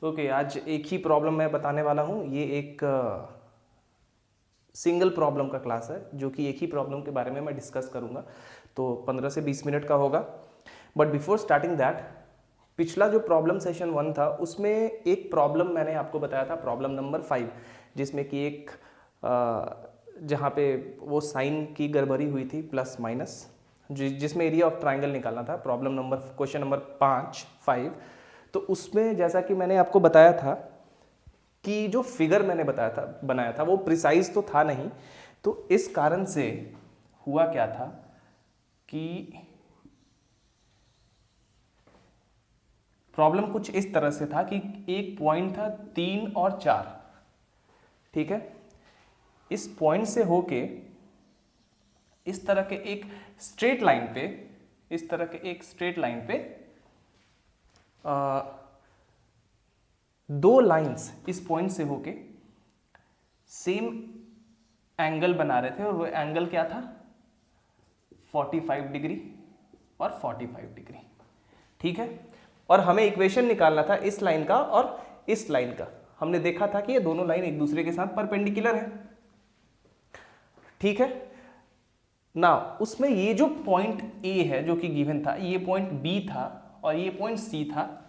Okay, आज एक ही problem मैं बताने वाला हूँ। ये एक सिंगल प्रॉब्लम का क्लास है जो कि एक ही प्रॉब्लम के बारे में मैं डिस्कस करूँगा, तो 15 से 20 मिनट का होगा। बट बिफोर स्टार्टिंग दैट, पिछला जो प्रॉब्लम सेशन 1 था उसमें एक प्रॉब्लम मैंने आपको बताया था, प्रॉब्लम नंबर 5, जिसमें कि एक जहाँ पे वो साइन की गड़बड़ी हुई थी प्लस माइनस, जिसमें एरिया ऑफ ट्राइंगल निकालना था। Problem number question number 5। तो उसमें जैसा कि मैंने आपको बताया था कि जो फिगर मैंने बनाया था वो प्रिसाइज तो था नहीं। तो इस कारण से हुआ क्या था कि प्रॉब्लम कुछ इस तरह से था कि एक पॉइंट था 3 और 4, ठीक है। इस पॉइंट से होके इस तरह के एक स्ट्रेट लाइन पे दो लाइंस इस पॉइंट से होके सेम एंगल बना रहे थे, और वो एंगल क्या था, 45 डिग्री और 45 डिग्री, ठीक है। और हमें इक्वेशन निकालना था इस लाइन का और इस लाइन का। हमने देखा था कि ये दोनों लाइन एक दूसरे के साथ परपेंडिकुलर है, ठीक है ना। उसमें ये जो पॉइंट ए है जो कि गिवन था, ये पॉइंट बी था और ये पॉइंट सी था।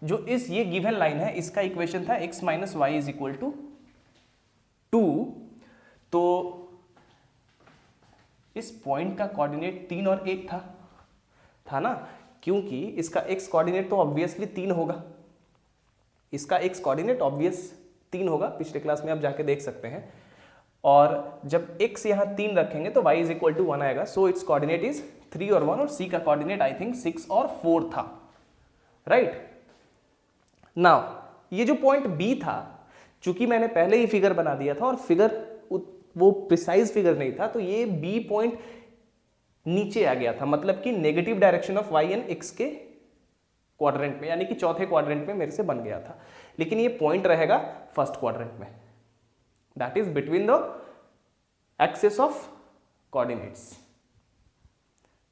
जो ये गिवन लाइन है, इसका इक्वेशन था x minus y is equal to 2। तो इस पॉइंट का कोऑर्डिनेट 3 और 1 था ना, क्योंकि इसका x कोऑर्डिनेट तो ऑब्वियसली 3 होगा। इसका x कोऑर्डिनेट ऑब्वियस 3 होगा, पिछले क्लास में आप जाके देख सकते हैं। और जब x यहाँ 3 रखेंगे तो y इज इक्वल टू 1 आएगा। सो इट्स कोऑर्डिनेट इज 3 और 1, और c का कोऑर्डिनेट आई थिंक 6 और 4 था, राइट। नाउ ये जो पॉइंट B था, चूंकि मैंने पहले ही फिगर बना दिया था और फिगर वो प्रिसाइज फिगर नहीं था, तो ये B पॉइंट नीचे आ गया था, मतलब कि negative direction of y and x के क्वाड्रेंट में, यानी कि चौथे क्वाड्रेंट में मेरे से बन गया था। लेकिन ये पॉइंट रहेगा फर्स्ट क्वाड्रेंट में, that is between the axis of coordinates,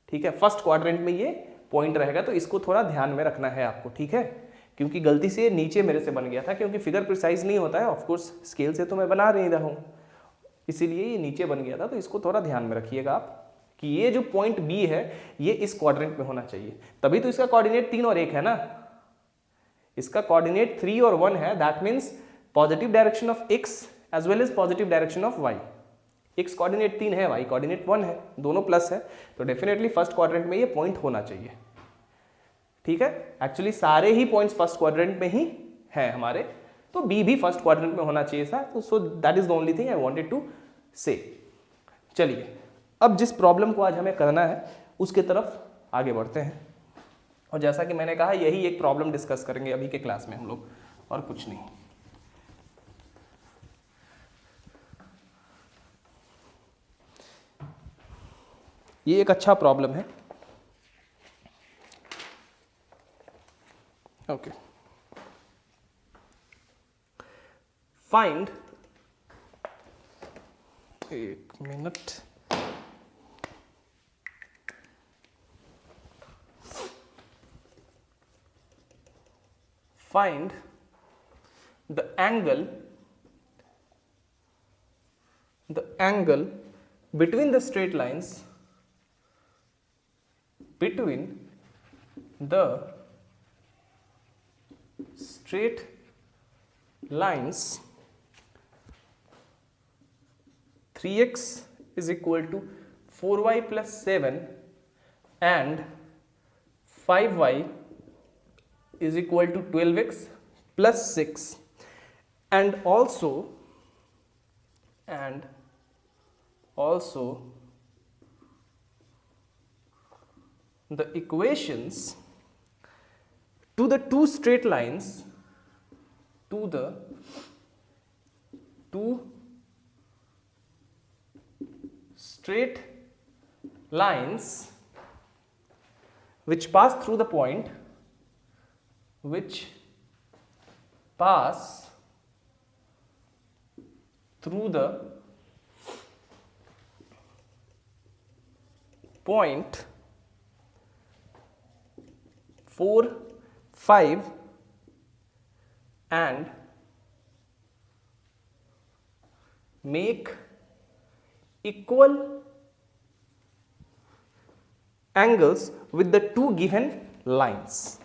ठीक है। फर्स्ट क्वाड्रेंट में ये पॉइंट रहेगा, तो इसको थोड़ा ध्यान में रखना है आपको, ठीक है। क्योंकि गलती से नीचे मेरे से बन गया था, क्योंकि फिगर प्रिसाइज नहीं होता है, ऑफकोर्स स्केल से तो मैं बना नहीं रहा हूँ, इसीलिए ये नीचे बन गया था। तो इसको थोड़ा ध्यान में रखिएगा आप कि ये जो पॉइंट बी है ये इस क्वाड्रेंट में होना चाहिए, तभी तो इसका कोऑर्डिनेट 3 और 1 है ना। इसका कोऑर्डिनेट 3 और 1 है, that means positive direction of x as well as positive direction of y। x coordinate 3 है, y कोऑर्डिनेट 1 है, दोनों प्लस है, तो डेफिनेटली फर्स्ट क्वाड्रेंट में ये पॉइंट होना चाहिए, ठीक है। एक्चुअली सारे ही पॉइंट्स फर्स्ट क्वाड्रेंट में ही हैं हमारे, तो बी भी फर्स्ट क्वाड्रेंट में होना चाहिए था। तो so that is the only thing I wanted to say. चलिए, अब जिस प्रॉब्लम को आज हमें करना है उसके तरफ आगे बढ़ते हैं, और जैसा कि मैंने कहा यही एक प्रॉब्लम डिस्कस करेंगे अभी के क्लास में हम लोग, और कुछ नहीं। ये एक अच्छा प्रॉब्लम है, ओके। फाइंड, एक minute, find the angle between the straight lines, between the straight lines 3x is equal to 4y plus 7 and 5y is equal to 12x plus 6, and also the equations to the two straight lines, which pass through the point, point 4, 5 and make equal angles with the two given lines.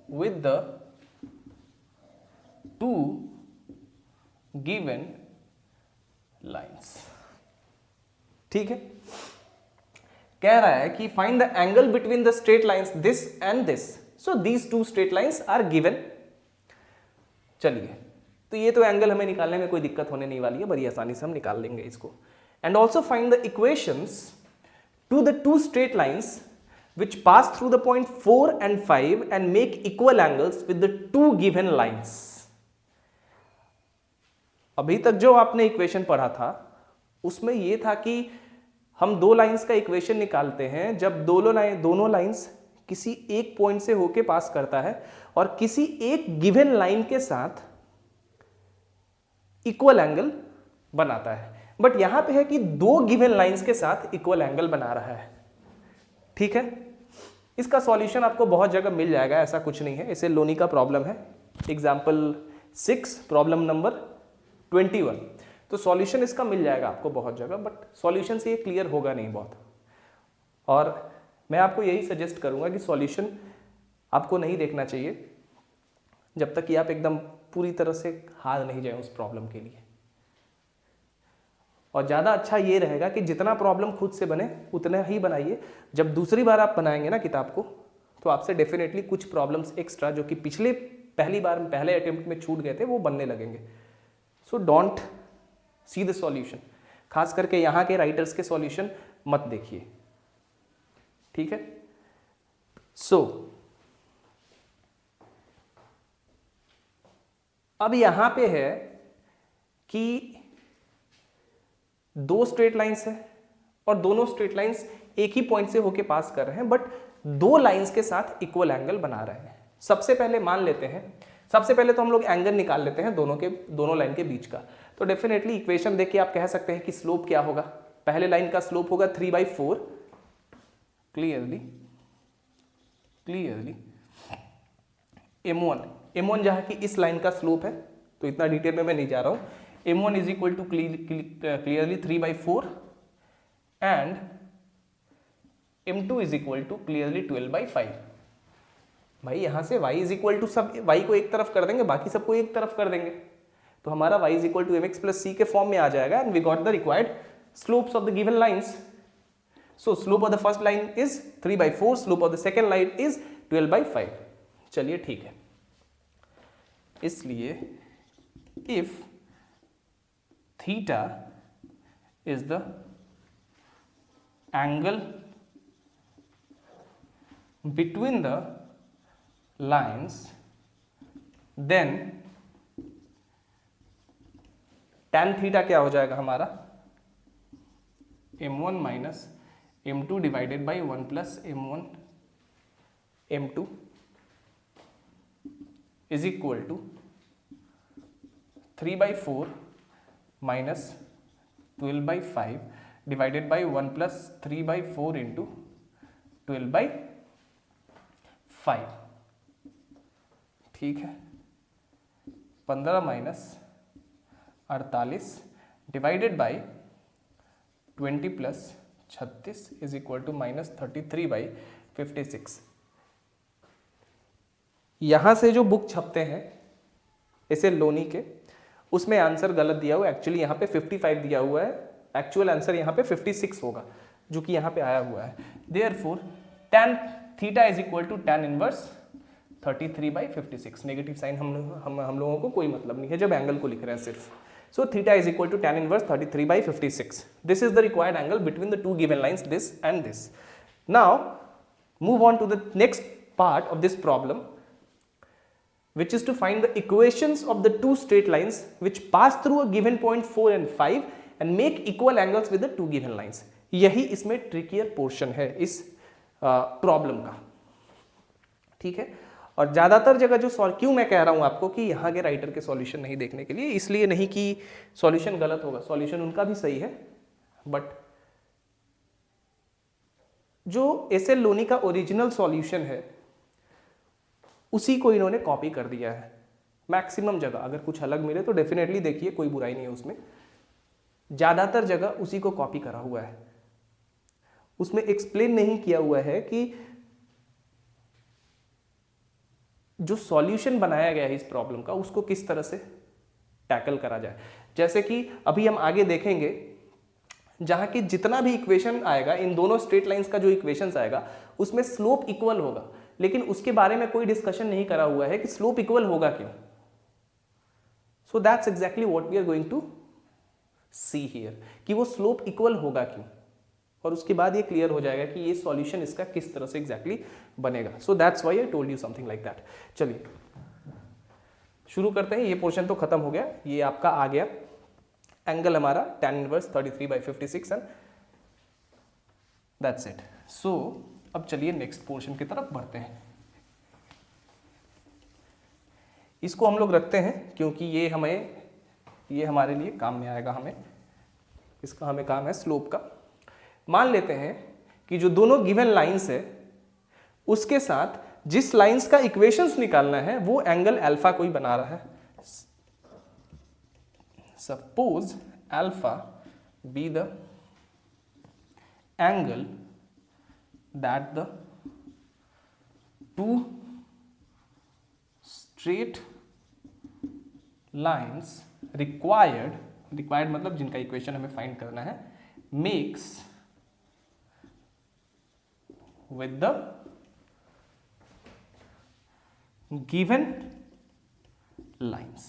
With the two given lines. ठीक है, कह रहा है कि find the angle between the straight lines this and this. So these two straight lines are given. चलिए, तो ये तो एंगल हमें निकालने में कोई दिक्कत होने नहीं वाली है, बड़ी आसानी से हम निकाल लेंगे इसको. And also find the equations to the two straight lines which pass through the point 4 and 5 and make equal angles with the two given lines. अभी तक जो आपने इक्वेशन पढ़ा था उसमें यह था कि हम दो लाइंस का इक्वेशन निकालते हैं जब दोनों लाइंस किसी एक पॉइंट से होके पास करता है और किसी एक गिवन लाइन के साथ इक्वल एंगल बनाता है. बट यहां पे है कि दो गिवन लाइंस के साथ इक्वल एंगल बना रहा है. ठीक है, इसका सॉल्यूशन आपको बहुत जगह मिल जाएगा, ऐसा कुछ नहीं है. इसे लोनी का प्रॉब्लम है, एग्जाम्पल 6 प्रॉब्लम नंबर 21. तो सॉल्यूशन इसका मिल जाएगा आपको बहुत जगह, बट सॉल्यूशन से ये क्लियर होगा नहीं बहुत. और मैं आपको यही सजेस्ट करूंगा कि सॉल्यूशन आपको नहीं देखना चाहिए जब तक कि आप एकदम पूरी तरह से हार नहीं जाए उस प्रॉब्लम के लिए. और ज़्यादा अच्छा ये रहेगा कि जितना प्रॉब्लम खुद से बने उतना ही बनाइए. जब दूसरी बार आप बनाएंगे ना किताब को, तो आपसे डेफिनेटली कुछ प्रॉब्लम्स एक्स्ट्रा जो कि पहले अटेम्प्ट में छूट गए थे वो बनने लगेंगे. So don't see the solution. खास करके यहाँ के राइटर्स के सॉल्यूशन मत देखिए. ठीक है, सो अब यहां पे है कि दो स्ट्रेट लाइंस है और दोनों स्ट्रेट लाइंस एक ही पॉइंट से होके पास कर रहे हैं, बट दो लाइंस के साथ इक्वल एंगल बना रहे हैं. सबसे पहले मान लेते हैं, सबसे पहले तो हम लोग एंगल निकाल लेते हैं दोनों लाइन के बीच का. तो डेफिनेटली इक्वेशन देख के आप कह सकते हैं कि स्लोप क्या होगा. पहले लाइन का स्लोप होगा 3/4. क्लियरली m1 जहां की इस लाइन का स्लोप है, तो इतना डिटेल में मैं नहीं जा रहा हूं. m1 is equal to clearly 3/4 and m2 is equal to clearly 12/5. भाई यहां से y is equal to सब y को एक तरफ कर देंगे, बाकी सबको एक तरफ कर देंगे, तो हमारा y is equal to mx plus c के फॉर्म में आ जाएगा. And we got the required slopes of the given lines. So slope of the first line is 3/4, slope of the second line is 12/5. चलिए ठीक है, इसलिए if theta is the angle between the lines, then tan theta क्या हो जाएगा हमारा, m1 minus m2 divided by 1 plus m1 m2 is equal to 3/4 minus 12/5 divided by 1 plus 3/4 into 12/5. ठीक है, 15 minus 48 divided by 20 plus 36 is equal to minus 33/56. यहां से जो book छपते हैं इसे लोनी के, उसमें आंसर गलत दिया हुआ है. एक्चुअली यहाँ पे 55 दिया हुआ है, एक्चुअल आंसर यहाँ पे 56 होगा जो कि यहाँ पे आया हुआ है. Therefore tan theta is equal to tan inverse 33/56. Negative sign हम लोगों को कोई मतलब नहीं है जब एंगल को लिख रहे हैं सिर्फ. So theta is equal to tan inverse 33/56. This is the required angle between the two given lines, this and this. Now move on to the next part of this problem, which is to find the equations of the two straight lines which pass through a given point 4 and 5 and make equal angles with the two given lines. यही इसमें trickier portion है इस problem का. ठीक है, और ज्यादातर जगह जो क्यों मैं कह रहा हूं आपको कि यहाँ के राइटर के सॉल्यूशन नहीं देखने के लिए, इसलिए नहीं कि सॉल्यूशन गलत होगा, सॉल्यूशन उनका भी सही है, बट जो एस एल लोनी का ओरिजिनल सॉल्यूशन है उसी को इन्होंने कॉपी कर दिया है मैक्सिमम जगह। अगर कुछ अलग मिले तो डेफिनेटली देखिए, कोई बुराई नहीं है उसमें। ज़्यादातर जगह उसी को कॉपी करा हुआ है। उसमें एक्सप्लेन नहीं किया हुआ है कि जो सॉल्यूशन बनाया गया है इस प्रॉब्लम का उसको किस तरह से टैकल करा जाए। जैसे कि अभी हम आगे देखेंगे, जहां कि जितना भी इक्वेशन आएगा, इन दोनों स्ट्रेट लाइंस का जो इक्वेशंस आएगा उसमें स्लोप इक्वल होगा, लेकिन उसके बारे में कोई डिस्कशन नहीं करा हुआ है कि स्लोप इक्वल होगा क्यों। So that's exactly what we are going to see here, कि वो स्लोप इक्वल होगा क्यों, और उसके बाद ये क्लियर हो जाएगा कि ये सॉल्यूशन इसका किस तरह से एग्जैक्टली बनेगा। So that's why I told you something like that. चलिए शुरू करते हैं। ये पोर्शन तो खत्म हो गया, ये आपका आ गया एंगल हमारा tan inverse 33/56 and that's it. So अब चलिए नेक्स्ट पोर्शन की तरफ बढ़ते हैं। इसको हम लोग रखते हैं क्योंकि ये हमारे लिए काम में आएगा। इसका हमें काम है स्लोप का। मान लेते हैं कि जो दोनों गिवन लाइंस है उसके साथ जिस लाइंस का इक्वेशंस निकालना है वो एंगल अल्फा कोई बना रहा है। Suppose alpha be the angle that the two straight lines required मतलब जिनका इक्वेशन हमें फाइंड करना है, makes with the given lines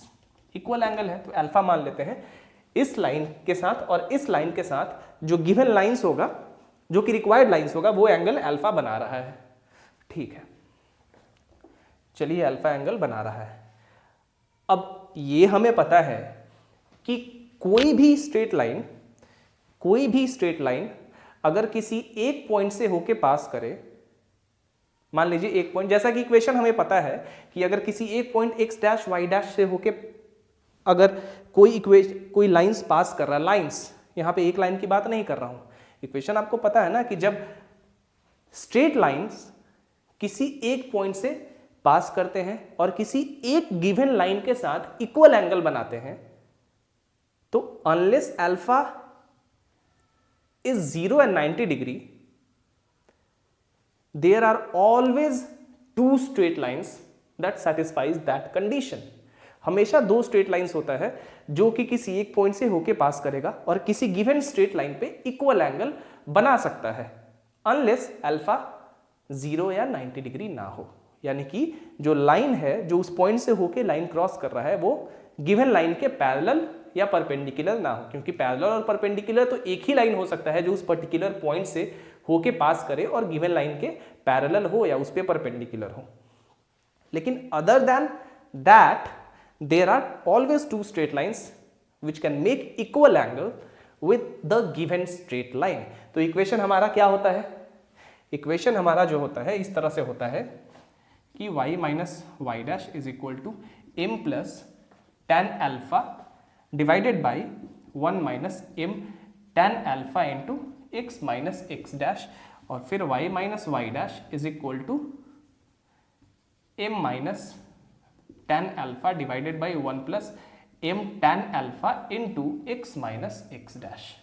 equal angle है। तो अल्फा मान लेते हैं इस लाइन के साथ और इस लाइन के साथ जो गिवन लाइंस होगा, जो कि रिक्वायर्ड लाइंस होगा, वो एंगल अल्फा बना रहा है। ठीक है, चलिए अल्फा एंगल बना रहा है। अब ये हमें पता है कि कोई भी स्ट्रेट लाइन अगर किसी एक पॉइंट से होके पास करे, मान लीजिए एक पॉइंट, जैसा कि इक्वेशन हमें पता है कि अगर किसी एक point x dash y dash से होके अगर कोई लाइंस पास कर रहा है, लाइंस यहां पे एक लाइन की बात नहीं कर रहा हूं, इक्वेशन आपको पता है ना कि जब स्ट्रेट लाइंस किसी एक पॉइंट से पास करते हैं और किसी एक गिवन लाइन के साथ इक्वल एंगल बनाते हैं, तो unless alpha is 0 and 90 degree, there are always two straight lines that satisfies that condition। हमेशा दो स्ट्रेट लाइंस होता है जो कि किसी एक पॉइंट से होके पास करेगा और किसी गिवन स्ट्रेट लाइन पे इक्वल एंगल बना सकता है, अनलेस अल्फा 0 या 90 डिग्री ना हो। यानी कि जो लाइन है जो उस पॉइंट से होके लाइन क्रॉस कर रहा है वो गिवन लाइन के पैरेलल या परपेंडिकुलर ना हो, क्योंकि पैरेलल और परपेंडिकुलर तो एक ही लाइन हो सकता है जो उस पर्टिकुलर पॉइंट से होके पास करे और गिवन लाइन के पैरेलल हो या उस पे परपेंडिकुलर हो। लेकिन other than that there are always two straight lines which can make equal angle with the given straight line. तो इक्वेशन हमारा क्या होता है? इक्वेशन हमारा जो होता है इस तरह से होता है कि y minus y dash is equal to m plus tan alpha divided by 1 minus m tan alpha into x minus x dash, और फिर y minus y dash is equal to m minus tan alpha divided by 1 plus m tan alpha into x minus x dash.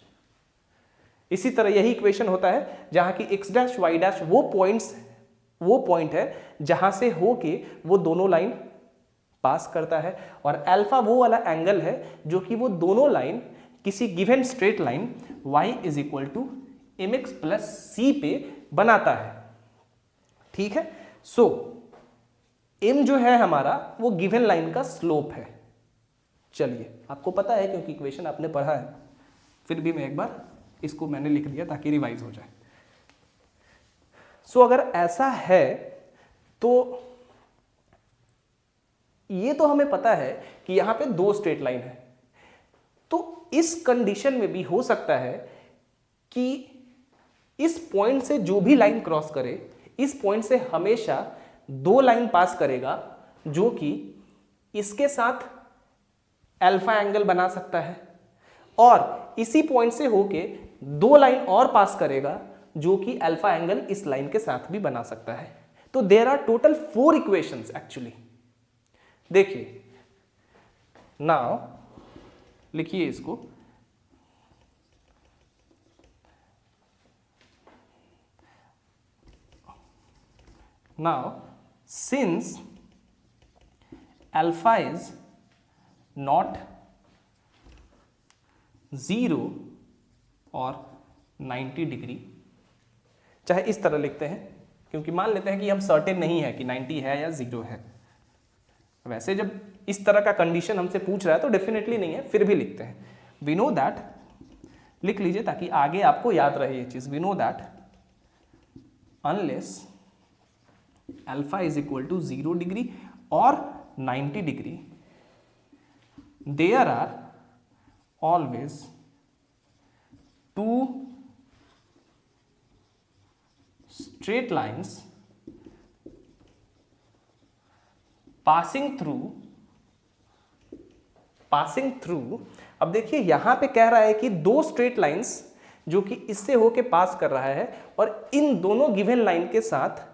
इसी तरह यही equation होता है जहां की x dash y dash वो पॉइंट है जहां से होके वो दोनों लाइन पास करता है, और अल्फा वो वाला एंगल है जो कि वो दोनों लाइन किसी given straight line y is equal to mx plus C पे बनाता है। ठीक है, सो m जो है हमारा वो गिवन लाइन का स्लोप है। चलिए, आपको पता है क्योंकि इक्वेशन आपने पढ़ा है, फिर भी मैं एक बार इसको मैंने लिख दिया ताकि रिवाइज हो जाए। सो अगर ऐसा है तो ये तो हमें पता है कि यहां पे दो स्ट्रेट लाइन है, तो इस कंडीशन में भी हो सकता है कि इस पॉइंट से जो भी लाइन क्रॉस करे, इस पॉइंट से हमेशा दो लाइन पास करेगा जो कि इसके साथ अल्फा एंगल बना सकता है, और इसी पॉइंट से होके दो लाइन और पास करेगा जो कि अल्फा एंगल इस लाइन के साथ भी बना सकता है। तो there are total 4 equations actually. देखिए नाउ लिखिए इसको, now since alpha is not 0 और 90 डिग्री, चाहे इस तरह लिखते हैं क्योंकि मान लेते हैं कि हम सर्टेन नहीं है कि 90 है या 0 है। वैसे जब इस तरह का कंडीशन हमसे पूछ रहा है तो डेफिनेटली नहीं है, फिर भी लिखते हैं। वी नो दैट, लिख लीजिए ताकि आगे आपको याद रहे ये चीज। We know that unless alpha is equal to 0 degree और 90 degree, there are always 2 straight lines passing through. अब देखिए यहां पे कह रहा है कि 2 स्ट्रेट लाइन्स जो कि इससे होके पास कर रहा है और इन दोनों गिवन लाइन के साथ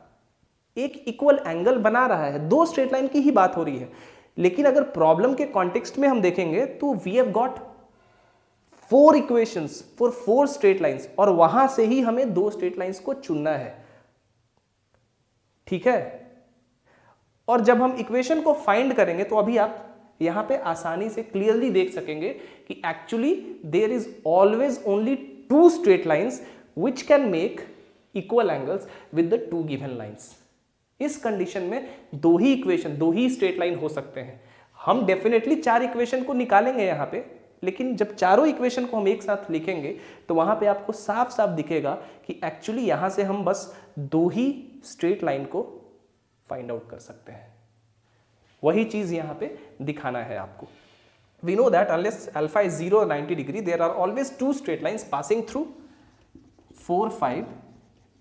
एक इक्वल एंगल बना रहा है। 2 स्ट्रेट लाइन की ही बात हो रही है, लेकिन अगर प्रॉब्लम के कॉन्टेक्स्ट में हम देखेंगे तो we have got 4 equations for 4 straight lines और वहां से ही हमें 2 स्ट्रेट लाइंस को चुनना है, ठीक है। और जब हम इक्वेशन को फाइंड करेंगे तो अभी आप यहां पे आसानी से क्लियरली देख सकेंगे कि actually there is always only 2 straight lines which can make equal angles with the 2 given lines. इस कंडीशन में 2 ही इक्वेशन, 2 ही स्ट्रेट लाइन हो सकते हैं। हम डेफिनेटली 4 इक्वेशन को निकालेंगे यहाँ पे, लेकिन जब चारों इक्वेशन को हम एक साथ लिखेंगे तो वहां पे आपको साफ साफ दिखेगा कि एक्चुअली यहां से हम बस 2 ही स्ट्रेट लाइन को फाइंड आउट कर सकते हैं। वही चीज यहां पे दिखाना है आपको। We know that unless alpha is 0 और 90 degree, there are always 2 straight lines passing through 4, 5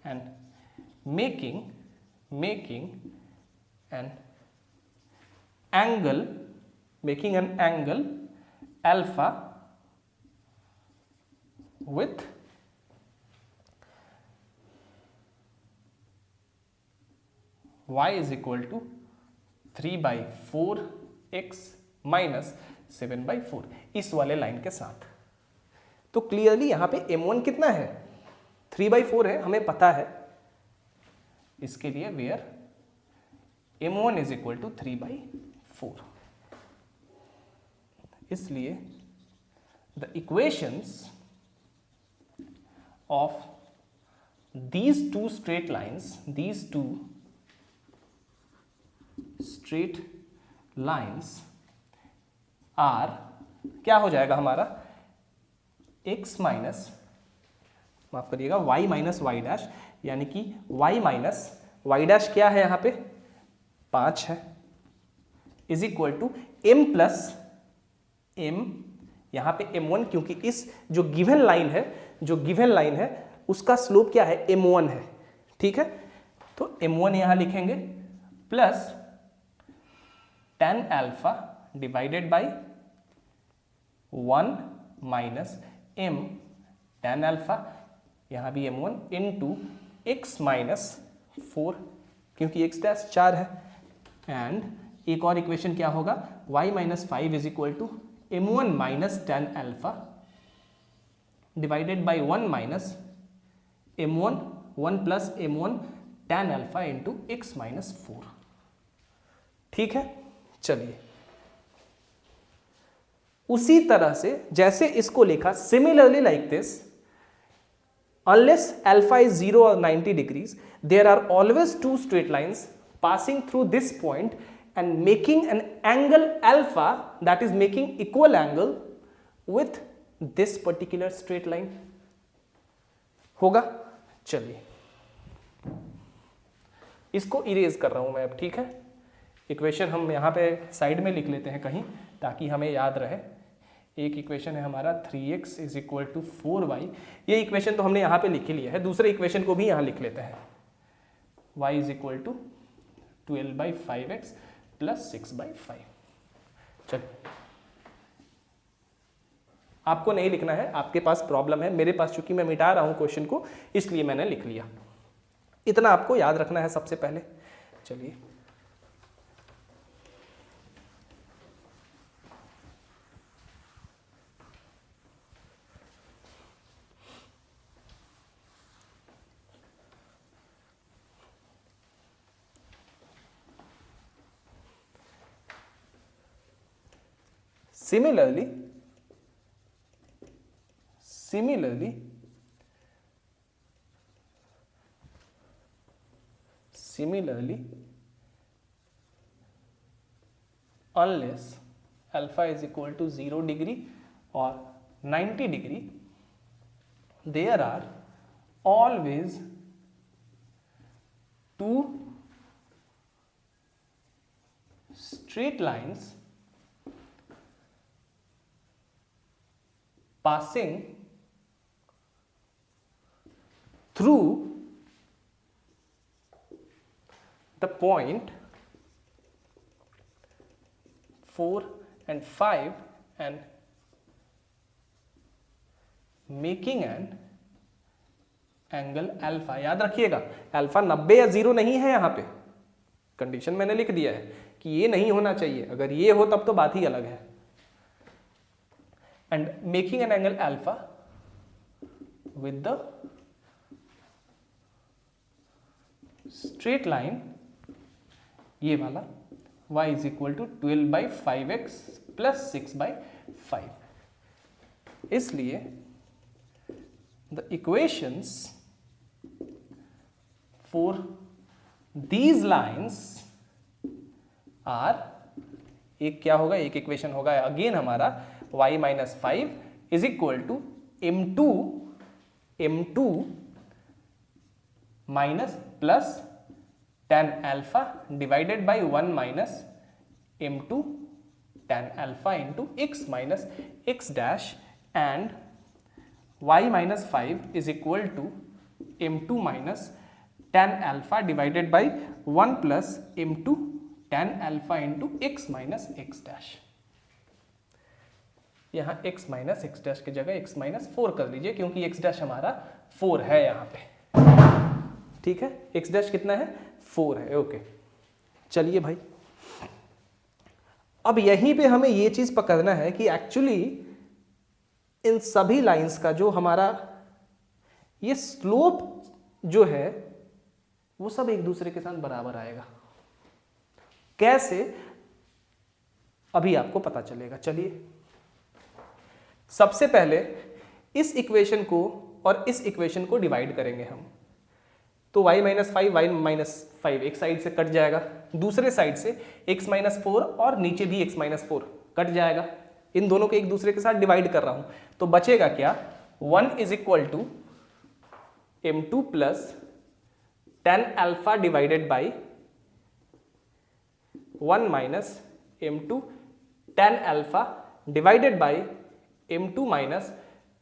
and making an angle alpha with y is equal to 3/4x minus 7/4 इस वाले लाइन के साथ। तो क्लियरली यहां पे m1 कितना है, 3/4 है, हमें पता है इसके लिए, where m1 is equal to 3/4। इसलिए the equations of these two straight lines are क्या हो जाएगा हमारा, x माइनस, माफ करिएगा, y माइनस वाई डैश, यानी कि y माइनस वाई डैश क्या है यहाँ पे 5 है, is equal to m plus m, यहाँ पे m1 क्योंकि इस जो गिवन लाइन है उसका स्लोप क्या है, m1 है, ठीक है। तो m1 यहाँ लिखेंगे plus tan alpha divided by 1 minus m tan alpha, यहाँ भी m1 इंटू x माइनस 4 क्योंकि x डैश 4 है, एंड एक और इक्वेशन क्या होगा, y minus 5 is equal to m1 minus tan alpha divided by 1 minus m1 1 plus m1 tan alpha into x minus 4, ठीक है। चलिए उसी तरह से जैसे इसको लिखा, similarly like this, unless alpha is 0 or 90 degrees, there are always 2 straight lines passing through this point and making an angle alpha, that is making equal angle with this particular straight line होगा। चलिए इसको erase कर रहा हूं मैं अब, ठीक है। इक्वेशन हम यहाँ पे साइड में लिख लेते हैं कहीं ताकि हमें याद रहे। एक इक्वेशन है हमारा 3x is equal to 4y, ये इक्वेशन तो हमने यहाँ पे लिख ही लिया है, दूसरे इक्वेशन को भी यहाँ लिख लेते हैं, y is equal to 12/5x plus 6/5। चलिए आपको नहीं लिखना है, आपके पास प्रॉब्लम है, मेरे पास चूंकि मैं मिटा रहा हूँ क्वेश्चन को इसलिए मैंने लिख लिया। इतना आपको याद रखना है सबसे पहले। चलिए Similarly, unless alpha is equal to 0 degree or 90 degree, there are always two straight lines passing through the point 4 and 5 and making an angle alpha. याद रखिएगा अल्फा 90 या 0 नहीं है, यहां पे कंडीशन मैंने लिख दिया है कि ये नहीं होना चाहिए, अगर ये हो तब तो बात ही अलग है। And making an angle alpha with the straight line, ये वाला y is equal to 12/5x plus 6/5। इसलिए the equations for these lines are, एक क्या होगा, एक इक्वेशन होगा अगेन हमारा y minus 5 is equal to m2 minus plus tan alpha divided by 1 minus m2 tan alpha into x minus x dash, and y minus 5 is equal to m2 minus tan alpha divided by 1 plus m2 tan alpha into x minus x dash। यहाँ x minus x dash की जगह x minus 4 कर लीजिए क्योंकि x dash हमारा 4 है यहाँ पे, ठीक है। x dash कितना है, 4 है, ओके। चलिए भाई, अब यहीं पे हमें ये चीज पकड़ना है कि एक्चुअली इन सभी लाइंस का जो हमारा ये स्लोप जो है वो सब एक दूसरे के साथ बराबर आएगा। कैसे, अभी आपको पता चलेगा। चलिए सबसे पहले इस इक्वेशन को और इस इक्वेशन को डिवाइड करेंगे हम, तो y माइनस 5 एक साइड से कट जाएगा, दूसरे साइड से x माइनस 4 और नीचे भी x माइनस 4 कट जाएगा। इन दोनों को एक दूसरे के साथ डिवाइड कर रहा हूं तो बचेगा क्या, 1 is equal to m2 plus tan alpha divided by 1 minus m2 tan alpha divided by m2 minus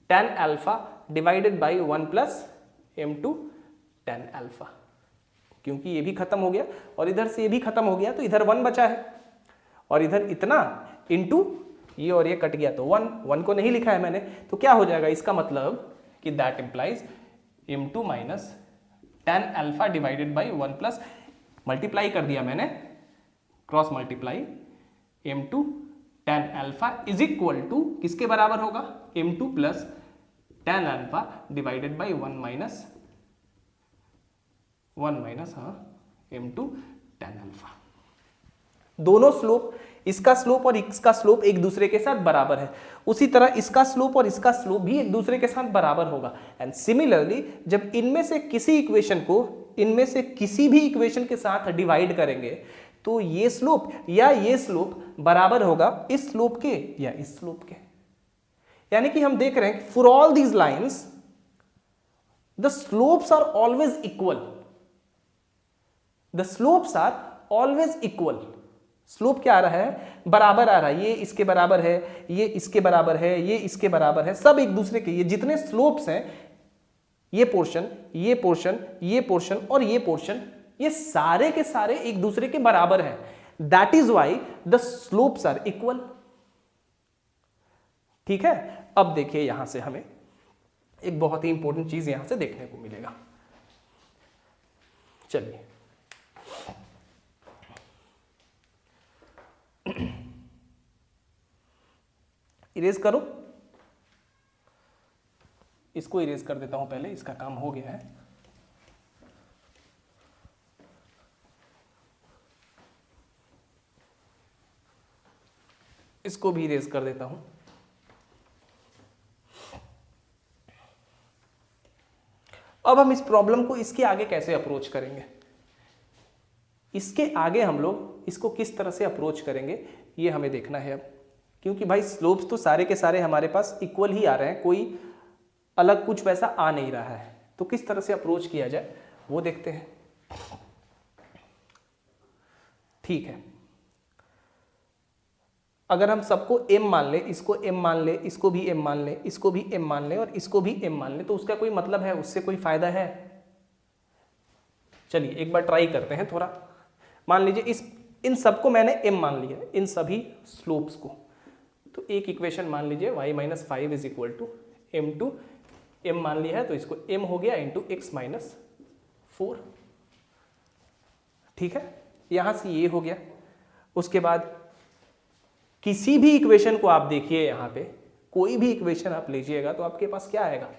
tan alpha divided by 1 plus m2 tan alpha. क्योंकि ये भी खत्म हो गया और इधर से ये भी खत्म हो गया तो इधर 1 बचा है, और इधर इतना इंटू ये और ये कट गया तो 1 को नहीं लिखा है मैंने, तो क्या हो जाएगा, इसका मतलब कि that implies m2 minus tan alpha divided by 1 plus, multiply कर दिया मैंने, cross multiply, m2 tan alpha is equal to किसके बराबर होगा, m2 plus tan alpha divided by 1 minus m2 tan alpha. दोनों स्लोप, इसका स्लोप और इसका स्लोप एक दूसरे के साथ बराबर है, उसी तरह इसका स्लोप और इसका स्लोप भी एक दूसरे के साथ बराबर होगा। एंड सिमिलरली जब इनमें से किसी इक्वेशन को इनमें से किसी भी इक्वेशन के साथ डिवाइड करेंगे तो ये स्लोप या ये स्लोप बराबर होगा इस स्लोप के या इस स्लोप के। यानी कि हम देख रहे हैं for all these lines the slopes are always equal, the slopes are always equal. Slope क्या आ रहा है, बराबर आ रहा है, ये इसके बराबर है, ये इसके बराबर है, ये इसके बराबर है, सब एक दूसरे के। ये जितने स्लोप्स हैं, ये पोर्शन, ये पोर्शन, ये पोर्शन और ये पोर्शन, ये सारे के सारे एक दूसरे के बराबर हैं। That is why the slopes are equal. ठीक है, अब देखिए यहां से हमें एक बहुत ही इंपॉर्टेंट चीज यहां से देखने को मिलेगा। चलिए इरेज करो, इसको इरेज कर देता हूं पहले, इसका काम हो गया है। इसको भी इरेज कर देता हूं। अब हम इस प्रॉब्लम को इसके आगे कैसे अप्रोच करेंगे, इसके आगे हम लोग इसको किस तरह से अप्रोच करेंगे ये हमें देखना है अब, क्योंकि भाई स्लोप्स तो सारे के सारे हमारे पास इक्वल ही आ रहे हैं, कोई अलग कुछ वैसा आ नहीं रहा है, तो किस तरह से अप्रोच किया जाए वो देखते हैं। ठीक है, अगर हम सबको m मान ले, इसको m मान ले, इसको भी m मान ले, इसको भी m मान ले और इसको भी m मान ले, तो उसका कोई मतलब है, उससे कोई फायदा है? चलिए एक बार ट्राई करते हैं थोड़ा। मान लीजिए इन सबको मैंने m मान लिया, इन सभी स्लोप्स को, तो एक इक्वेशन मान लीजिए y minus 5 is equal to m2 m मान लिया है, तो इसको m हो गया इंटू x माइनस 4। ठीक है, यहां से ये हो गया। उसके बाद किसी भी इक्वेशन को आप देखिए, यहां पे कोई भी इक्वेशन आप लीजिएगा तो आपके पास क्या आएगा,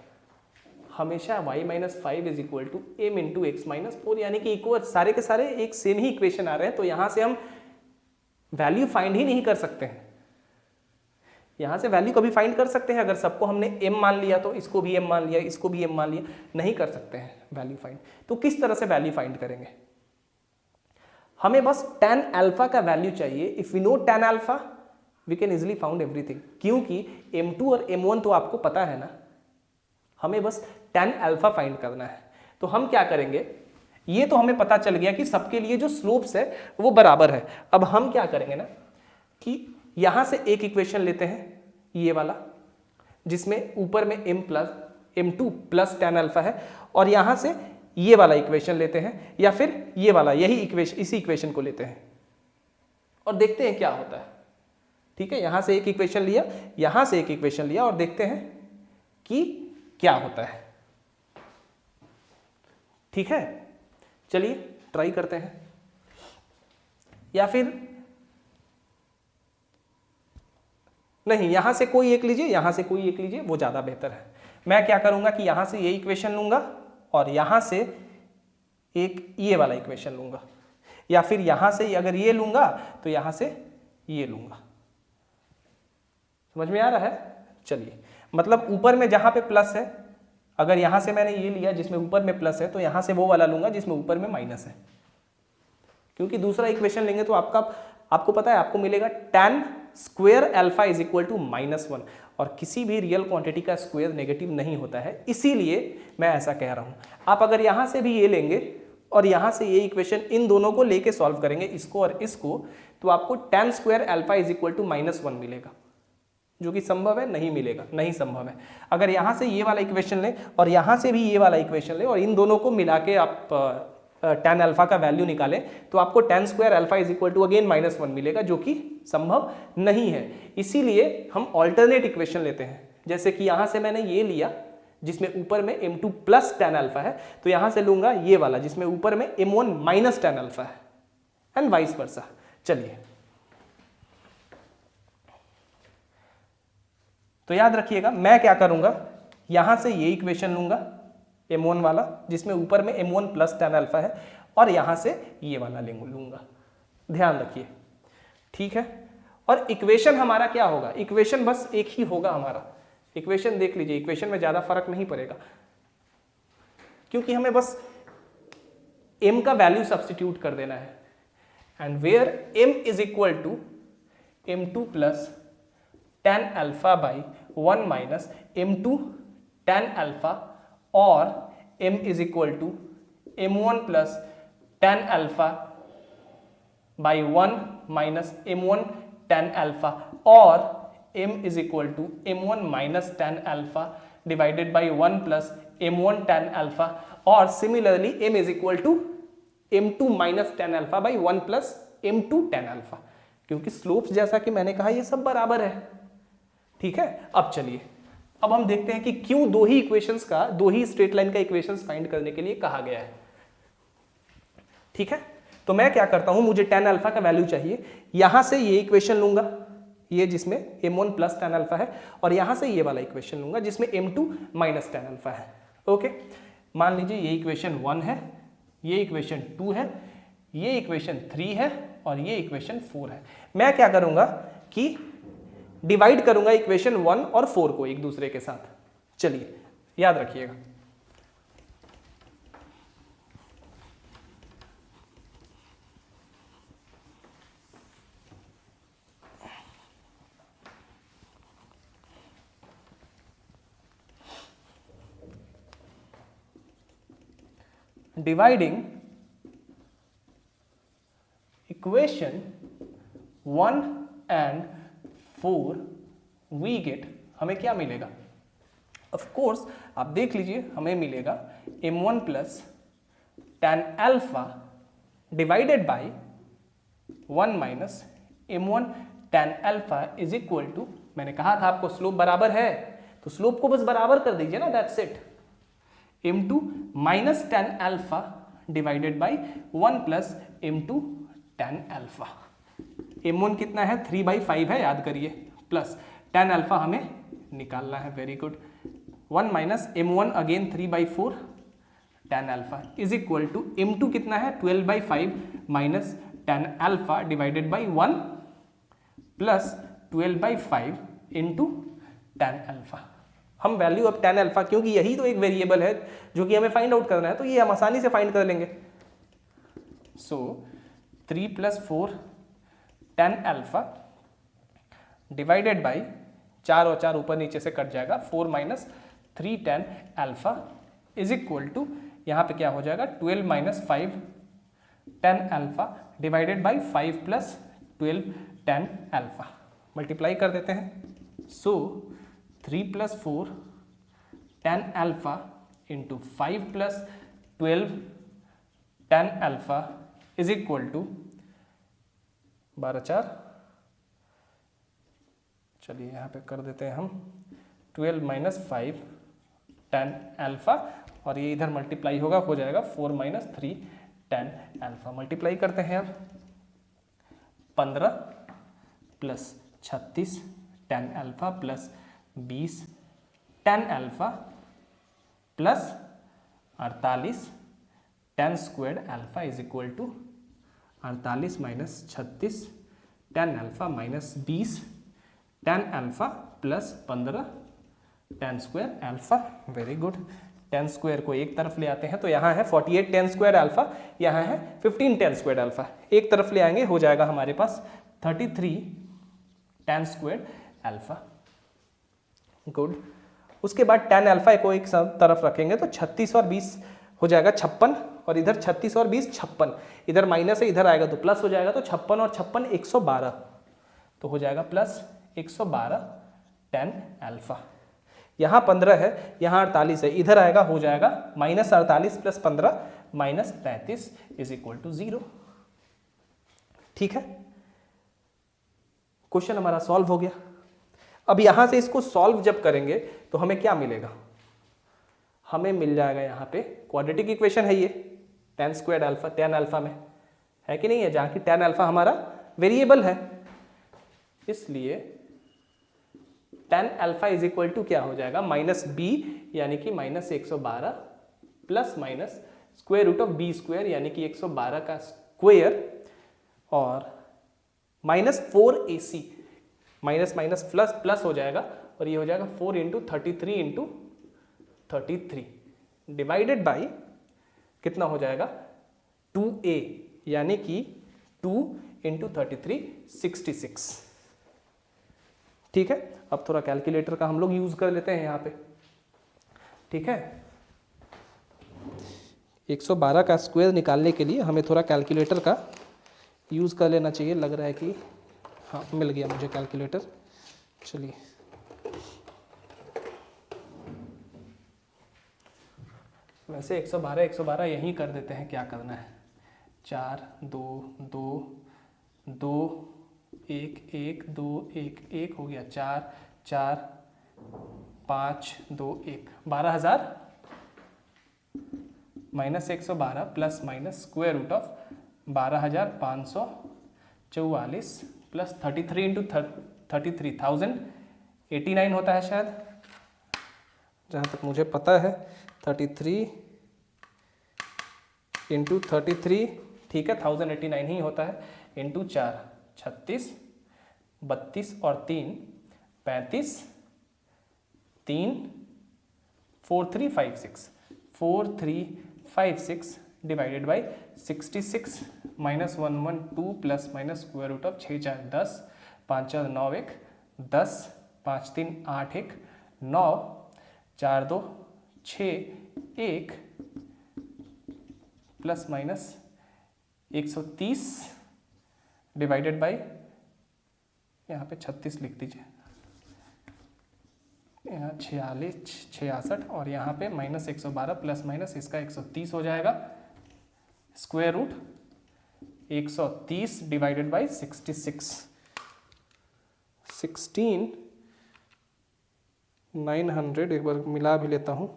हमेशा y minus 5 is equal to m into x minus 4, यानी कि इक्वल सारे के सारे एक सेम ही इक्वेशन आ रहे हैं, तो यहां से हम वैल्यू फाइंड ही नहीं कर सकते हैं। यहां से वैल्यू कभी फाइंड कर सकते हैं अगर सबको हमने m मान लिया, तो इसको भी m मान लिया, इसको भी m मान लिया, नहीं कर सकते हैं वैल्यू फाइंड। तो किस तरह से वैल्यू फाइंड करेंगे, हमें बस tan अल्फा का वैल्यू चाहिए। If we know tan alpha we can easily found everything, क्योंकि m2 और m1 तो आपको पता है ना, हमें बस tan अल्फा फाइंड करना है। तो हम क्या करेंगे, ये तो हमें पता चल गया कि सबके लिए जो स्लोप्स है वो बराबर है। अब हम क्या करेंगे ना कि यहां से एक इक्वेशन लेते हैं, ये वाला जिसमें ऊपर में m2 प्लस tan अल्फा है, और यहां से ये वाला इक्वेशन लेते हैं, या फिर ये वाला, यही इक्वेशन, इसी इक्वेशन को लेते हैं और देखते हैं क्या होता है। ठीक है, यहां से एक इक्वेशन लिया, यहां से एक इक्वेशन लिया, और देखते हैं कि क्या होता है। ठीक है, चलिए ट्राई करते हैं। या फिर नहीं, यहां से कोई एक लीजिए, यहां से कोई एक लीजिए, वो ज्यादा बेहतर है। मैं क्या करूंगा कि यहां से ये इक्वेशन लूंगा और यहां से एक ये वाला इक्वेशन लूंगा, या फिर यहां से अगर ये लूंगा तो यहां से ये लूंगा। समझ में आ रहा है? चलिए, मतलब ऊपर में जहां पे प्लस है, अगर यहां से मैंने ये लिया जिसमें ऊपर में प्लस है, तो यहां से वो वाला लूंगा जिसमें ऊपर में माइनस है, क्योंकि दूसरा इक्वेशन लेंगे तो आपको पता है आपको मिलेगा tan square alpha is equal to -1, और किसी भी रियल क्वांटिटी का स्क्वायर नेगेटिव नहीं होता है, इसीलिए मैं ऐसा कह रहा हूं। आप अगर यहां से भी ये लेंगे और यहां से ये इक्वेशन, इन दोनों को लेके सॉल्व करेंगे, इसको और इसको, तो आपको tan square alpha is equal to -1 मिलेगा, जो कि संभव है? नहीं मिलेगा, नहीं संभव है। अगर यहां से ये वाला इक्वेशन लें और यहां से भी ये वाला इक्वेशन लें और इन दोनों को मिला के आप tan अल्फा का वैल्यू निकालें, तो आपको tan square alpha is equal to again -1 मिलेगा, जो कि संभव नहीं है। इसीलिए हम ऑल्टरनेट इक्वेशन लेते हैं, जैसे कि यहां से मैंने ये लिया जिसमें ऊपर में m2 प्लस tan अल्फा है, तो यहां से लूंगा ये वाला जिसमें ऊपर में m1 माइनस tan अल्फा है, एंड वाइस वर्सा। चलिए, तो याद रखिएगा, मैं क्या करूंगा, यहां से ये इक्वेशन लूंगा m1 वाला जिसमें ऊपर में m1 प्लस tan अल्फा है, और यहां से ये वाला लूंगा। ध्यान रखिए, ठीक है। और इक्वेशन हमारा क्या होगा, इक्वेशन बस एक ही होगा हमारा। इक्वेशन देख लीजिए, इक्वेशन में ज्यादा फर्क नहीं पड़ेगा, क्योंकि हमें बस m का वैल्यू सब्स्टिट्यूट कर देना है, and where m is equal to m2 plus tan alpha by 1 minus m2 tan alpha, और m is equal to m1 plus tan alpha by 1 minus m1 tan alpha, और m is equal to m1 minus tan alpha divided by 1 plus m1 tan alpha, और similarly m is equal to m2 minus tan alpha by 1 plus m2 tan alpha, क्योंकि slopes जैसा कि मैंने कहा ये सब बराबर है। ठीक है, अब चलिए, अब हम देखते हैं कि क्यों दो ही स्ट्रेट लाइन का इक्वेशंस फाइंड करने के लिए कहा गया है। ठीक है, तो मैं क्या करता हूं, मुझे tan अल्फा का वैल्यू चाहिए, यहां से ये इक्वेशन लूंगा, ये जिसमें m1 प्लस tan अल्फा है, और यहां से ये वाला इक्वेशन लूंगा जिसमें m2 माइनस tan अल्फा है। ओके, मान लीजिए ये इक्वेशन 1 है, ये इक्वेशन 2 है, ये इक्वेशन 3 है और ये इक्वेशन 4 है। मैं क्या करूंगा कि डिवाइड करूंगा इक्वेशन 1 और 4 को एक दूसरे के साथ। चलिए याद रखिएगा, dividing equation 1 and 4 we get, हमें क्या मिलेगा, ऑफ कोर्स आप देख लीजिए, हमें मिलेगा m1 plus tan alpha divided by 1 minus m1 tan alpha is equal to, मैंने कहा था आपको स्लोप बराबर है तो स्लोप को बस बराबर कर दीजिए ना, that's it, m2 minus tan alpha divided by 1 plus m2 tan alpha. m1 कितना है, 3/5 है, याद करिए, प्लस tan अल्फा हमें निकालना है, very good, 1 minus m1 again 3/4 tan alpha is equal to m2 कितना है, 12/5 minus tan alpha divided by 1 plus 12/5 into tan alpha. हम वैल्यू ऑफ tan अल्फा, क्योंकि यही तो एक वेरिएबल है जो कि हमें फाइंड आउट करना है, तो ये हम आसानी से फाइंड कर लेंगे। So 3 + 4 tan alpha divided by 4 और 4 ऊपर नीचे से कट जाएगा, 4 minus 3 tan alpha is equal to, यहाँ पे क्या हो जाएगा, 12 minus 5 tan alpha divided by 5 plus 12 tan alpha, multiply कर देते हैं। So 3 + 4 tan alpha into 5 + 12 tan alpha is equal to 12/4, चलिए यहाँ पे कर देते हैं हम 12 माइनस 5 tan अल्फा, और ये इधर मल्टीप्लाई होगा, हो जाएगा 4 माइनस 3 tan अल्फा। मल्टीप्लाई करते हैं अब, 15 plus 36 tan alpha plus 20 tan alpha plus 48 tan square alpha is equal to 48 minus 36 tan alpha minus 20 tan alpha plus 15 tan square alpha. Very good, tan square को एक तरफ ले आते हैं तो यहाँ है 48 tan स्क्वायर अल्फा, यहाँ है 15 tan स्क्वायर अल्फा, एक तरफ ले आएंगे हो जाएगा हमारे पास 33 tan स्क्वायर अल्फा। गुड, उसके बाद tan अल्फा को एक तरफ रखेंगे तो 36 और 20 हो जाएगा 56, और इधर 36 और 20 56, इधर माइनस है, इधर आएगा तो प्लस हो जाएगा, तो 56 और 56 112, तो हो जाएगा प्लस 112 tan अल्फा। यहाँ 15 है, यहाँ 48 है, इधर आएगा हो जाएगा minus 48 plus 15 minus 33 is equal to 0। ठीक है, क्वेश्चन हमारा सॉल्व हो गया। अब यहां से इसको सॉल्व जब करेंगे तो हमें क्या मिलेगा, हमें मिल जाएगा यहाँ पे क्वाड्रेटिक इक्वेशन है ये tan square alpha, tan alpha में है कि नहीं है, जहाँ की tan अल्फा हमारा वेरिएबल है, इसलिए tan alpha is equal to क्या हो जाएगा, माइनस b यानी कि minus 112 plus minus square root of b square यानी कि 112 का स्क्वायर, और minus 4ac, minus minus plus plus हो जाएगा, और ये हो जाएगा 4 इंटू 33 इंटू 33 डिवाइडेड बाई कितना हो जाएगा 2a, यानी कि 2 इंटू 33 66। ठीक है, अब थोड़ा कैलकुलेटर का हम लोग यूज कर लेते हैं यहाँ पे। ठीक है, 112 का स्क्वायर निकालने के लिए हमें थोड़ा कैलकुलेटर का यूज कर लेना चाहिए, लग रहा है कि हाँ मिल गया मुझे कैलकुलेटर। चलिए वैसे 112 यहीं कर देते हैं, क्या करना है, 4 2 2 2 1 1 2 1 1 हो गया, 4 4 5 2 1, 12,000 -112 plus minus square root of 12,544 plus 33 into 33,089 होता है शायद, जहाँ तक मुझे पता है 33 इंटू 33, ठीक है 1089 ही होता है, इंटू 4 36, 32 और 3 35, 3 4356 divided by 66 minus 112 plus minus square root of 6 4 10 5 4 9 1 10 5 3 8 1 9 4 2 6 1 plus minus 130 divided by, यहाँ पे 36 लिख दीजिए, यहाँ 46 66 और यहाँ पे माइनस 112 प्लस माइनस इसका 130 हो जाएगा, स्क्वायर रूट 130 डिवाइडेड बाई 66 16,900, एक बार मिला भी लेता हूँ,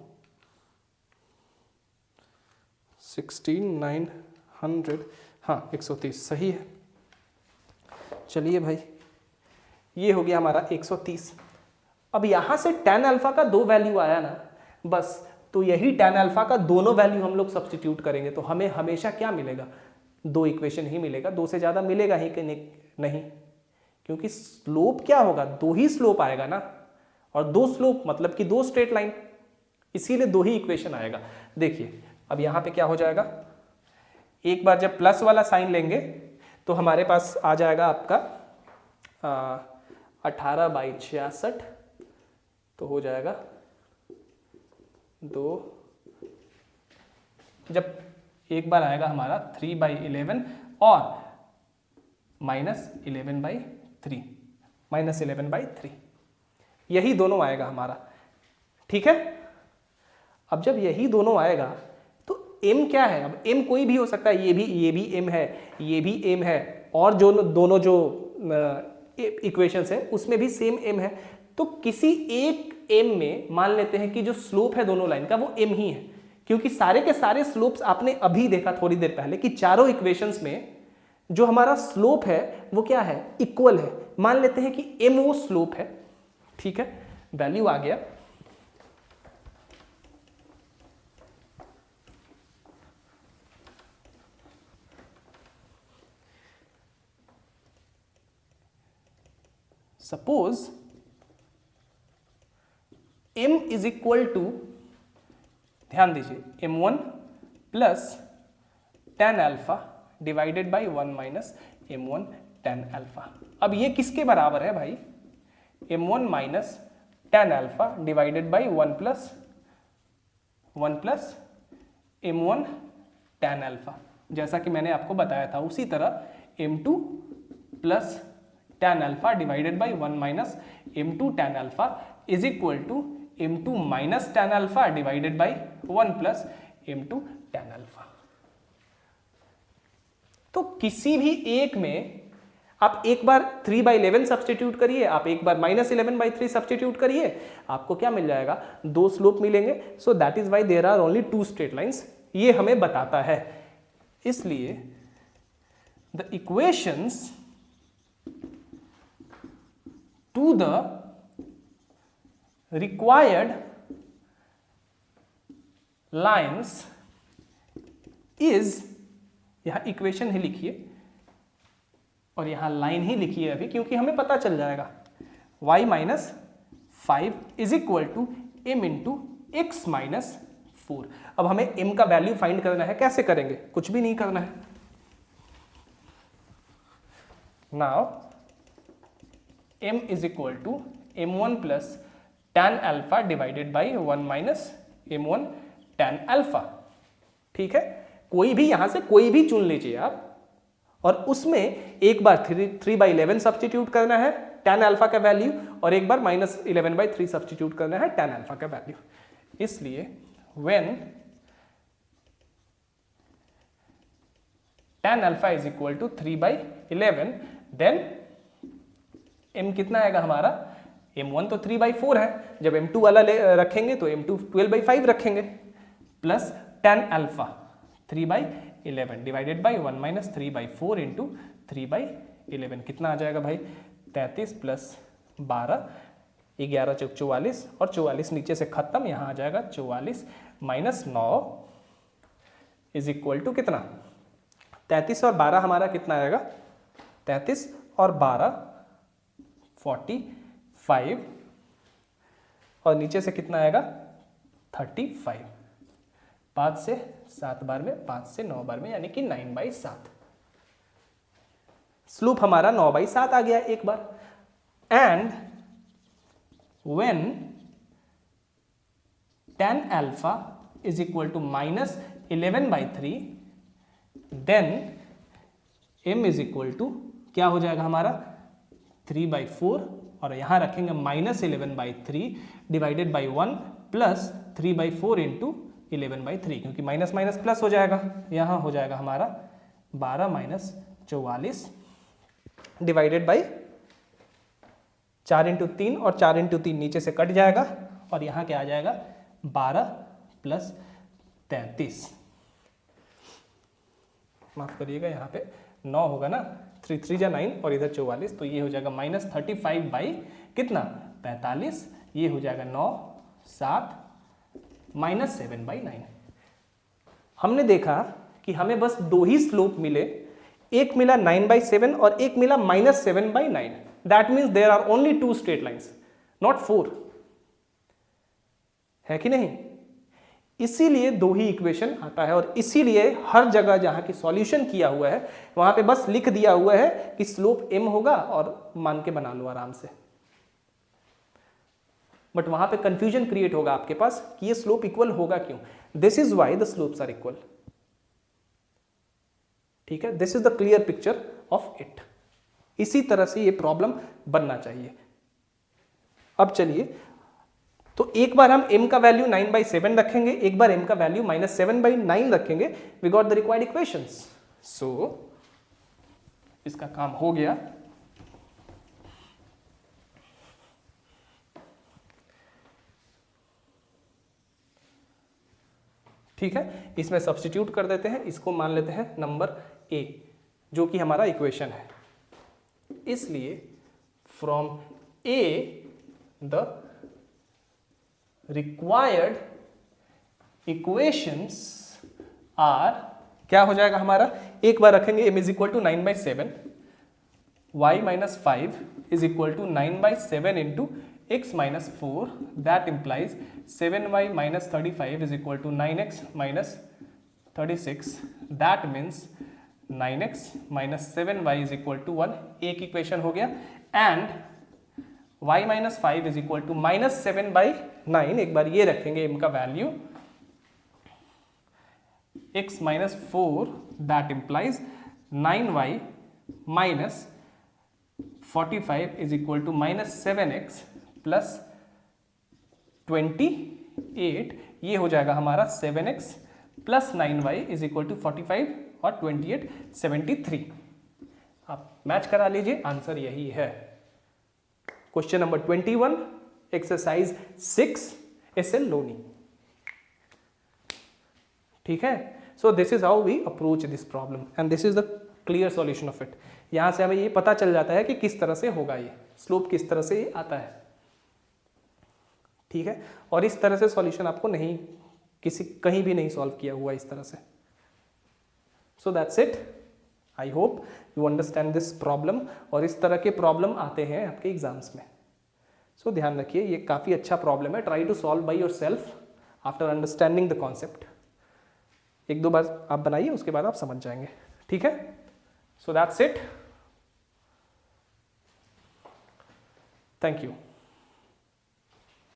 16,900, हाँ 130 सही है। चलिए भाई ये हो गया हमारा 130। अब यहाँ से tan अल्फा का 2 वैल्यू आया ना बस, तो यही tan अल्फा का दोनों वैल्यू हम लोग सब्स्टिट्यूट करेंगे तो हमें हमेशा क्या मिलेगा, 2 इक्वेशन ही मिलेगा, 2 से ज़्यादा मिलेगा ही कि नहीं, क्योंकि स्लोप क्या होगा, 2 ही स्लोप आएगा ना, और 2 स्लोप मतलब कि 2 स्ट्रेट लाइन, इसीलिए 2 ही इक्वेशन आएगा। देखिए अब यहाँ पे क्या हो जाएगा, एक बार जब प्लस वाला साइन लेंगे तो हमारे पास आ जाएगा आपका 18/66, तो हो जाएगा 2, जब एक बार आएगा हमारा 3/11 और -11/3, -11/3, यही दोनों आएगा हमारा, ठीक है। अब जब यही दोनों आएगा तो m क्या है, अब m कोई भी हो सकता है, ये भी m है, ये भी m है, और जो दोनों जो इक्वेशंस है उसमें भी सेम m है, तो किसी एक m में मान लेते हैं कि जो स्लोप है दोनों लाइन का वो m ही है, क्योंकि सारे के सारे स्लोप्स आपने अभी देखा थोड़ी देर पहले कि चारों इक्वेशंस में जो हमारा स्लोप है वो क्या है, इक्वल है, मान लेते हैं कि m वो स्लोप है, ठीक है। वैल्यू आ गया, suppose m is equal to, ध्यान दीजिए, m1 plus tan alpha divided by 1 minus m1 tan alpha. अब ये किसके बराबर है भाई, m1 minus tan alpha divided by 1 plus m1 tan alpha, जैसा कि मैंने आपको बताया था। उसी तरह m2 plus tan alpha divided by 1 minus m2 tan alpha is equal to m2 minus tan alpha divided by 1 plus m2 tan alpha. तो किसी भी एक में आप एक बार 3/11 सब्स्टिट्यूट करिए, आप एक बार -11/3 सब्स्टिट्यूट करिए, आपको क्या मिल जाएगा, 2 स्लोप मिलेंगे। So that is why there are only 2 straight lines, ये हमें बताता है। इसलिए the equations to the required lines is, यहां इक्वेशन ही लिखिए और यहां लाइन ही लिखिए अभी, क्योंकि हमें पता चल जाएगा y minus 5 is equal to m into x minus 4। अब हमें m का वैल्यू फाइंड करना है, कैसे करेंगे, कुछ भी नहीं करना है। Now m is equal to m1 plus tan alpha divided by 1 minus m1 tan alpha, ठीक है। कोई भी यहां से कोई भी चुन लीजिए आप, और उसमें एक बार 3/11 सब्स्टिट्यूट करना है tan अल्फा का वैल्यू, और एक बार -11/3 सब्स्टिट्यूट करना है tan अल्फा का वैल्यू। इसलिए when tan alpha is equal to 3/11 then m कितना आएगा हमारा, m1 तो 3/4 है, जब m2 वाला रखेंगे तो m2 12/5 रखेंगे, plus tan alpha 3/11 divided by 1 minus 3/4 into 3/11 कितना आ जाएगा भाई 33 प्लस 12 11 चौक 44 और 44 नीचे से खत्म, यहाँ आ जाएगा 44 माइनस 9 इज इक्वल टू कितना 33 और 12 हमारा कितना आएगा 33 और 12 45 और नीचे से कितना आएगा 35 5 से 7 बार में 5 से 9 बार में यानी कि 9/7 स्लोप हमारा 9/7 आ गया एक बार। And when tan alpha is equal to minus 11/3 then m is equal to क्या हो जाएगा हमारा 3/4 और यहां रखेंगे minus 11/3 divided by 1 plus 3/4 into 11/3 क्योंकि माइनस माइनस प्लस हो जाएगा, यहाँ हो जाएगा हमारा 12 माइनस 44 डिवाइडेड बाई 4 इंटू 3 और 4 इंटू 3 नीचे से कट जाएगा और यहाँ क्या आ जाएगा 12 प्लस 33 माफ करिएगा यहाँ पे 9 होगा ना 3 3 जा 9 और इधर 44 तो ये हो जाएगा माइनस 35 बाई कितना 45 ये हो जाएगा 9 7 माइनस 7/9। हमने देखा कि हमें बस दो ही स्लोप मिले, एक मिला 9/7 और एक मिला minus 7/9। That means there are only 2 straight lines not 4, है कि नहीं। इसीलिए दो ही इक्वेशन आता है और इसीलिए हर जगह जहां की सॉल्यूशन किया हुआ है वहां पे बस लिख दिया हुआ है कि स्लोप m होगा और मान के बना लो आराम से, बट वहां पे कंफ्यूजन क्रिएट होगा आपके पास कि ये स्लोप इक्वल होगा क्यों। This is why the slopes are equal. ठीक है, this is the clear picture of it. इसी तरह से ये प्रॉब्लम बनना चाहिए। अब चलिए, तो एक बार हम m का वैल्यू 9/7 रखेंगे, एक बार m का वैल्यू माइनस 7/9 रखेंगे। We got the required equations. So इसका काम हो गया। ठीक है, इसमें सब्स्टिट्यूट कर देते हैं, इसको मान लेते हैं नंबर a जो कि हमारा इक्वेशन है। इसलिए from a the required equations are क्या हो जाएगा हमारा, एक बार रखेंगे m is equal to 9/7, y minus 5 is equal to 9/7 into x minus 4, that implies 7y minus 35 is equal to 9x minus 36, that means 9x minus 7y is equal to 1, एक equation हो गया। And y minus 5 is equal to minus 7/9, एक बार ये रखेंगे m का value, x minus 4 that implies 9y minus 45 is equal to minus 7x plus 28, ये हो जाएगा हमारा 7x plus 9y is equal to 45 और 28 73। आप मैच करा लीजिए, आंसर यही है। Question number 21 exercise 6 SL Loney. ठीक है, so this is how we approach this problem and this is the clear solution of it. यहां से हमें ये पता चल जाता है कि किस तरह से होगा, ये स्लोप किस तरह से आता है। ठीक है, और इस तरह से सॉल्यूशन आपको नहीं कहीं भी नहीं सॉल्व किया हुआ इस तरह से। So that's it, I hope you understand this problem. और इस तरह के प्रॉब्लम आते हैं आपके एग्जाम्स में। सो ध्यान रखिए, ये काफ़ी अच्छा प्रॉब्लम है। Try to solve by yourself after understanding the concept. एक दो बार आप बनाइए, उसके बाद आप समझ जाएंगे। ठीक है, so that's it, thank you.